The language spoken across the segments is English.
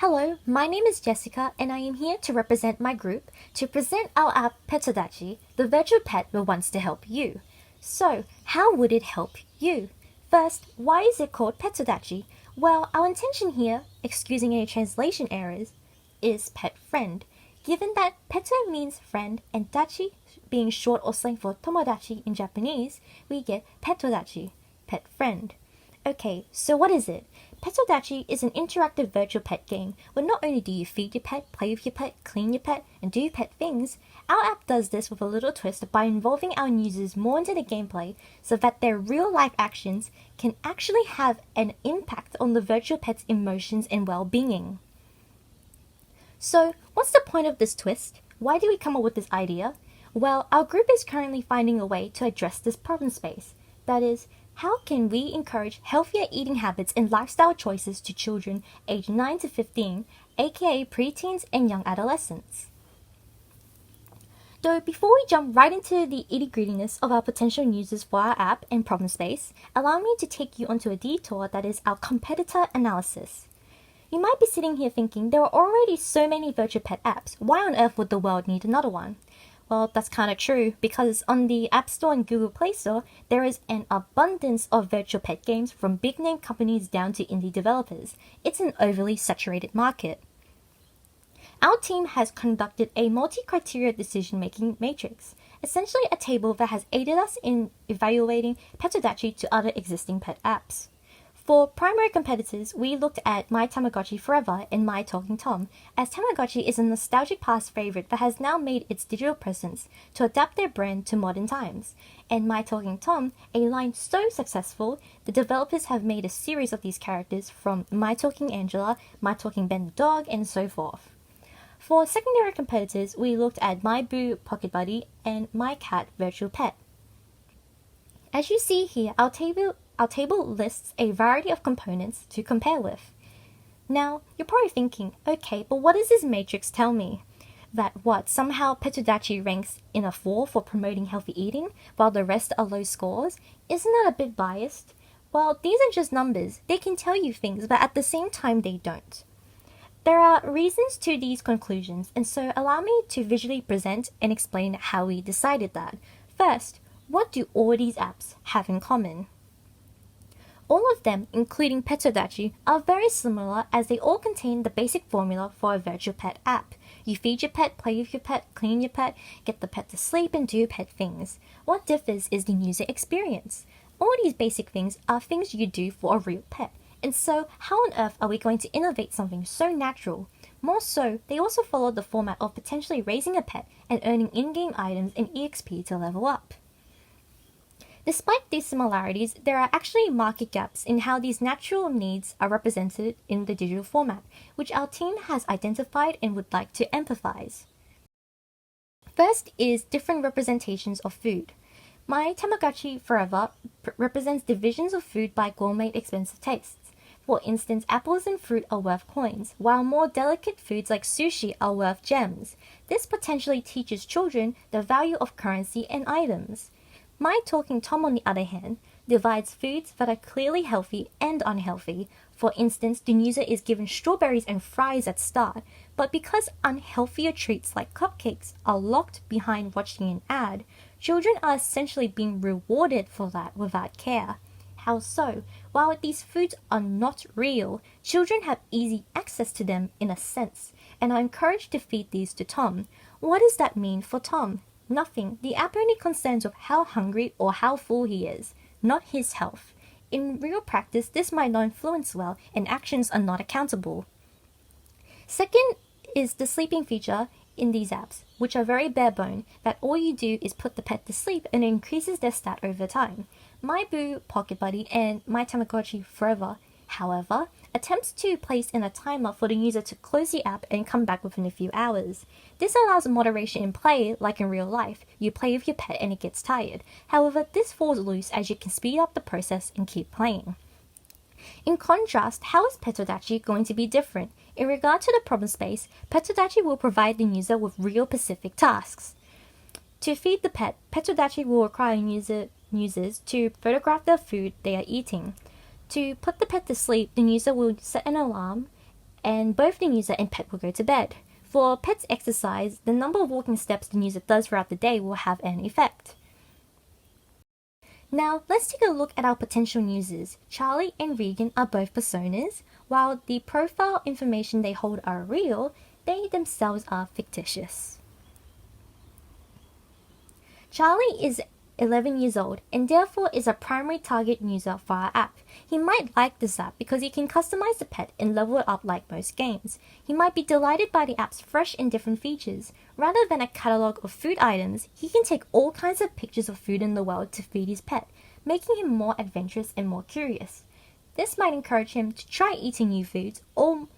Hello, my name is Jessica and I am here to represent my group to present our app Petodachi, the virtual pet that wants to help you. So, how would it help you? First, why is it called Petodachi? Well, our intention here, excusing any translation errors, is pet friend. Given that peto means friend and dachi being short or slang for tomodachi in Japanese, we get petodachi, pet friend. Okay, so what is it? Petodachi is an interactive virtual pet game where not only do you feed your pet, play with your pet, clean your pet, and do pet things, our app does this with a little twist by involving our users more into the gameplay so that their real-life actions can actually have an impact on the virtual pet's emotions and well-being. So, what's the point of this twist? Why did we come up with this idea? Well, our group is currently finding a way to address this problem space. That is, how can we encourage healthier eating habits and lifestyle choices to children aged 9 to 15, aka preteens and young adolescents? Though before we jump right into the itty-grittiness of our potential users for our app and problem space, allow me to take you onto a detour that is our competitor analysis. You might be sitting here thinking there are already so many virtual pet apps, why on earth would the world need another one? Well, that's kind of true, because on the App Store and Google Play Store, there is an abundance of virtual pet games from big-name companies down to indie developers. It's an overly saturated market. Our team has conducted a multi-criteria decision-making matrix, essentially a table that has aided us in evaluating Petodachi to other existing pet apps. For primary competitors, we looked at My Tamagotchi Forever and My Talking Tom, as Tamagotchi is a nostalgic past favorite that has now made its digital presence to adapt their brand to modern times. And My Talking Tom, a line so successful, the developers have made a series of these characters from My Talking Angela, My Talking Ben the Dog, and so forth. For secondary competitors, we looked at My Boo Pocket Buddy and My Cat Virtual Pet. As you see here, our table lists a variety of components to compare with. Now, you're probably thinking, okay, but what does this matrix tell me? That what, somehow Petodachi ranks in a 4 for promoting healthy eating, while the rest are low scores? Isn't that a bit biased? Well, these are just numbers. They can tell you things, but at the same time they don't. There are reasons to these conclusions, and so allow me to visually present and explain how we decided that. First, what do all these apps have in common? All of them, including Petodachi, are very similar as they all contain the basic formula for a virtual pet app. You feed your pet, play with your pet, clean your pet, get the pet to sleep and do pet things. What differs is the user experience. All these basic things are things you do for a real pet. And so, how on earth are we going to innovate something so natural? More so, they also follow the format of potentially raising a pet and earning in-game items and EXP to level up. Despite these similarities, there are actually market gaps in how these natural needs are represented in the digital format, which our team has identified and would like to empathize. First is different representations of food. My Tamagotchi Forever represents divisions of food by gourmet expensive tastes. For instance, apples and fruit are worth coins, while more delicate foods like sushi are worth gems. This potentially teaches children the value of currency and items. My Talking Tom, on the other hand, divides foods that are clearly healthy and unhealthy. For instance, the user is given strawberries and fries at start, but because unhealthier treats like cupcakes are locked behind watching an ad, children are essentially being rewarded for that without care. How so? While these foods are not real, children have easy access to them in a sense, and are encouraged to feed these to Tom. What does that mean for Tom? Nothing. The app only concerns with how hungry or how full he is, not his health. In real practice, this might not influence well, and actions are not accountable. Second is the sleeping feature in these apps, which are very bare bone, that all you do is put the pet to sleep and it increases their stat over time. My Boo Pocket Buddy and My Tamagotchi Forever, however, attempts to place in a timer for the user to close the app and come back within a few hours. This allows moderation in play, like in real life. You play with your pet and it gets tired. However, this falls loose as you can speed up the process and keep playing. In contrast, how is Petodachi going to be different? In regard to the problem space, Petodachi will provide the user with real specific tasks. To feed the pet, Petodachi will require users to photograph the food they are eating. To put the pet to sleep, the user will set an alarm and both the user and pet will go to bed. For pet's exercise, the number of walking steps the user does throughout the day will have an effect. Now, let's take a look at our potential users. Charlie and Regan are both personas. While the profile information they hold are real, they themselves are fictitious. Charlie is 11 years old and therefore is a primary target user for our app. He might like this app because he can customize the pet and level it up like most games. He might be delighted by the app's fresh and different features. Rather than a catalogue of food items, he can take all kinds of pictures of food in the world to feed his pet, making him more adventurous and more curious. This might encourage him to try eating new foods or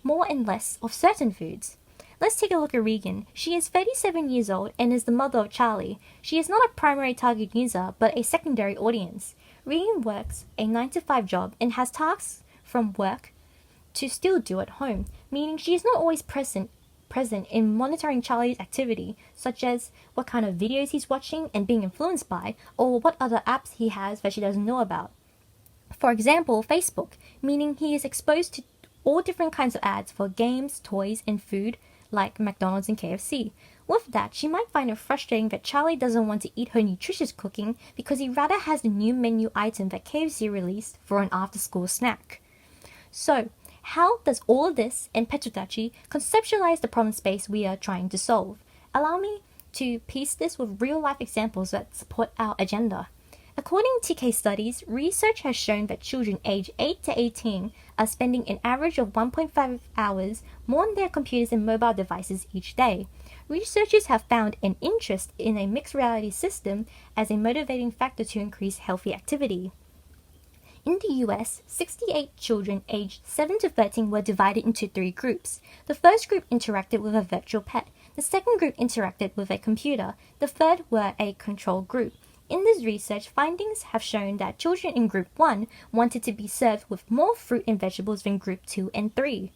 more and less of certain foods. Let's take a look at Regan. She is 37 years old and is the mother of Charlie. She is not a primary target user, but a secondary audience. Regan works a 9-to-5 job and has tasks from work to still do at home, meaning she is not always present in monitoring Charlie's activity, such as what kind of videos he's watching and being influenced by, or what other apps he has that she doesn't know about. For example, Facebook, meaning he is exposed to all different kinds of ads for games, toys, and food, like McDonald's and KFC. With that, she might find it frustrating that Charlie doesn't want to eat her nutritious cooking because he rather has the new menu item that KFC released for an after-school snack. So, how does all of this and Petrudachi conceptualize the problem space we are trying to solve? Allow me to piece this with real-life examples that support our agenda. According to case studies, research has shown that children aged 8 to 18 are spending an average of 1.5 hours more on their computers and mobile devices each day. Researchers have found an interest in a mixed reality system as a motivating factor to increase healthy activity. In the US, 68 children aged 7 to 13 were divided into 3 groups. The first group interacted with a virtual pet. The second group interacted with a computer. The third were a control group. In this research, findings have shown that children in Group 1 wanted to be served with more fruit and vegetables than Group 2 and 3.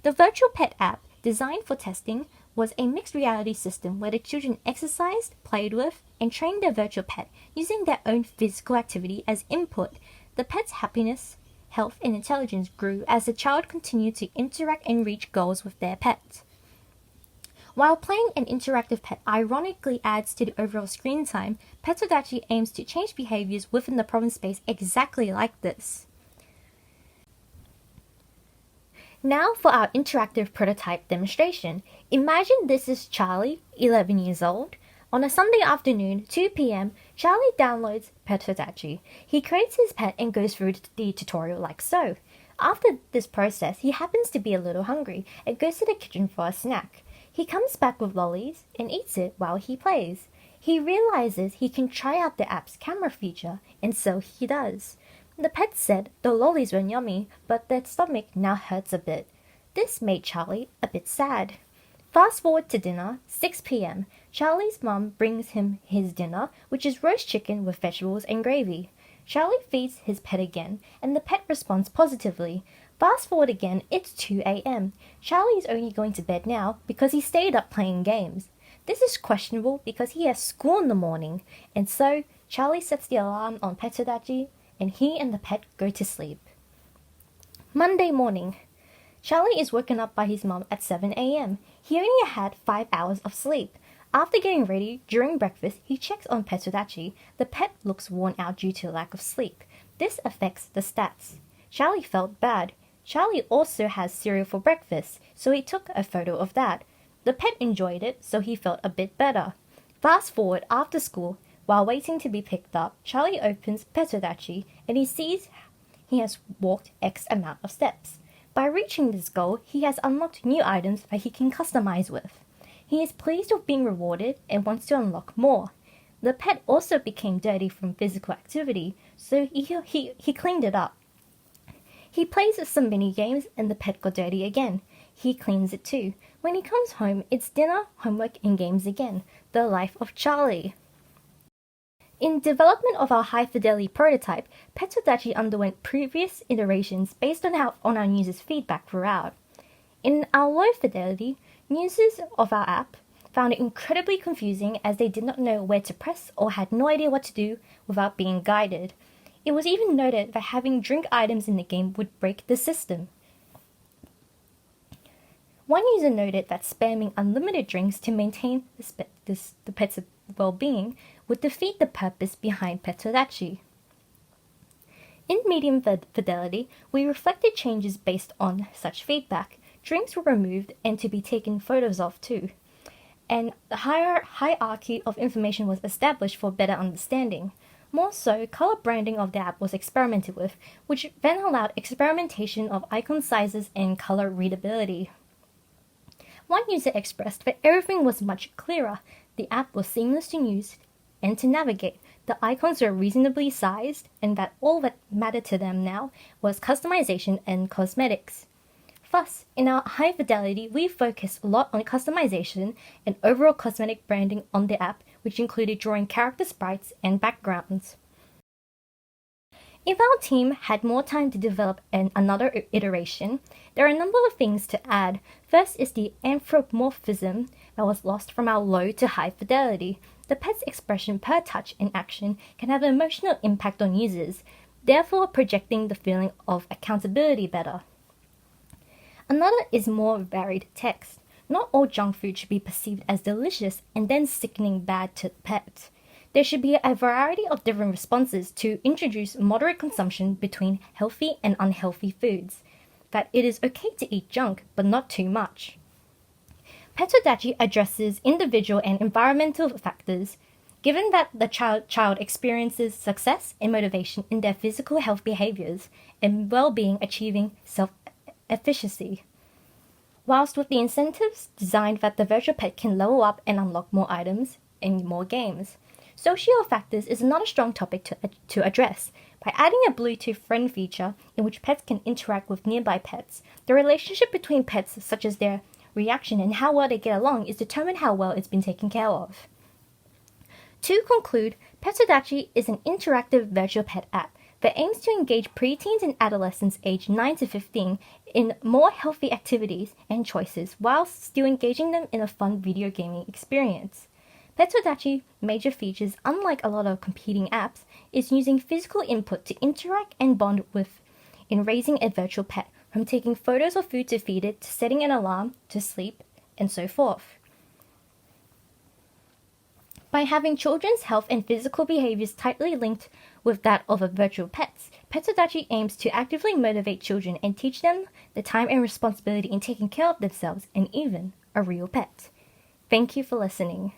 The virtual pet app, designed for testing, was a mixed reality system where the children exercised, played with, and trained their virtual pet using their own physical activity as input. The pet's happiness, health, and intelligence grew as the child continued to interact and reach goals with their pet. While playing an interactive pet ironically adds to the overall screen time, Petrudachi aims to change behaviors within the problem space exactly like this. Now for our interactive prototype demonstration. Imagine this is Charlie, 11 years old. On a Sunday afternoon, 2 p.m., Charlie downloads Petrudachi. He creates his pet and goes through the tutorial like so. After this process, he happens to be a little hungry and goes to the kitchen for a snack. He comes back with lollies and eats it while he plays. He realizes he can try out the app's camera feature, and so he does. The pet said the lollies were yummy, but their stomach now hurts a bit. This made Charlie a bit sad. Fast forward to dinner, 6 p.m. Charlie's mom brings him his dinner, which is roast chicken with vegetables and gravy. Charlie feeds his pet again, and the pet responds positively. Fast forward again, it's 2 a.m. Charlie is only going to bed now because he stayed up playing games. This is questionable because he has school in the morning, and so Charlie sets the alarm on Petrudachi, and he and the pet go to sleep. Monday morning. Charlie is woken up by his mom at 7 a.m. He only had 5 hours of sleep. After getting ready, during breakfast, he checks on Petrudachi. The pet looks worn out due to lack of sleep. This affects the stats. Charlie felt bad. Charlie also has cereal for breakfast, so he took a photo of that. The pet enjoyed it, so he felt a bit better. Fast forward after school, while waiting to be picked up, Charlie opens Petrudachi and he sees he has walked X amount of steps. By reaching this goal, he has unlocked new items that he can customize with. He is pleased with being rewarded and wants to unlock more. The pet also became dirty from physical activity, so he cleaned it up. He plays with some mini games and the pet got dirty again. He cleans it too. When he comes home, it's dinner, homework, and games again. The life of Charlie. In development of our high-fidelity prototype, Petrudachi underwent previous iterations based on our users' feedback throughout. In our low fidelity, users of our app found it incredibly confusing as they did not know where to press or had no idea what to do without being guided. It was even noted that having drink items in the game would break the system. One user noted that spamming unlimited drinks to maintain the pet's well-being would defeat the purpose behind Petsodachi. In medium fidelity, we reflected changes based on such feedback. Drinks were removed and to be taken photos of too. And the hierarchy of information was established for better understanding. More so, color branding of the app was experimented with, which then allowed experimentation of icon sizes and color readability. One user expressed that everything was much clearer. The app was seamless to use and to navigate. The icons were reasonably sized, and that all that mattered to them now was customization and cosmetics. Thus, in our high fidelity, we focused a lot on customization and overall cosmetic branding on the app, which included drawing character sprites and backgrounds. If our team had more time to develop another iteration, there are a number of things to add. First is the anthropomorphism that was lost from our low to high fidelity. The pet's expression per touch and action can have an emotional impact on users, therefore projecting the feeling of accountability better. Another is more varied text. Not all junk food should be perceived as delicious and then sickening bad to the pet. There should be a variety of different responses to introduce moderate consumption between healthy and unhealthy foods. That it is okay to eat junk, but not too much. Petsodachi addresses individual and environmental factors. Given that the child experiences success and motivation in their physical health behaviors and well-being achieving self-efficacy, whilst with the incentives designed that the virtual pet can level up and unlock more items and more games. Social factors is another strong topic to address. By adding a Bluetooth friend feature in which pets can interact with nearby pets, the relationship between pets, such as their reaction and how well they get along, is determined how well it's been taken care of. To conclude, Petsodachi is an interactive virtual pet app that aims to engage preteens and adolescents aged 9 to 15 in more healthy activities and choices whilst still engaging them in a fun video gaming experience. Petsodachi's major features, unlike a lot of competing apps, is using physical input to interact and bond with in raising a virtual pet, from taking photos of food to feed it, to setting an alarm, to sleep, and so forth. By having children's health and physical behaviors tightly linked with that of a virtual pets, Petsodachi aims to actively motivate children and teach them the time and responsibility in taking care of themselves and even a real pet. Thank you for listening.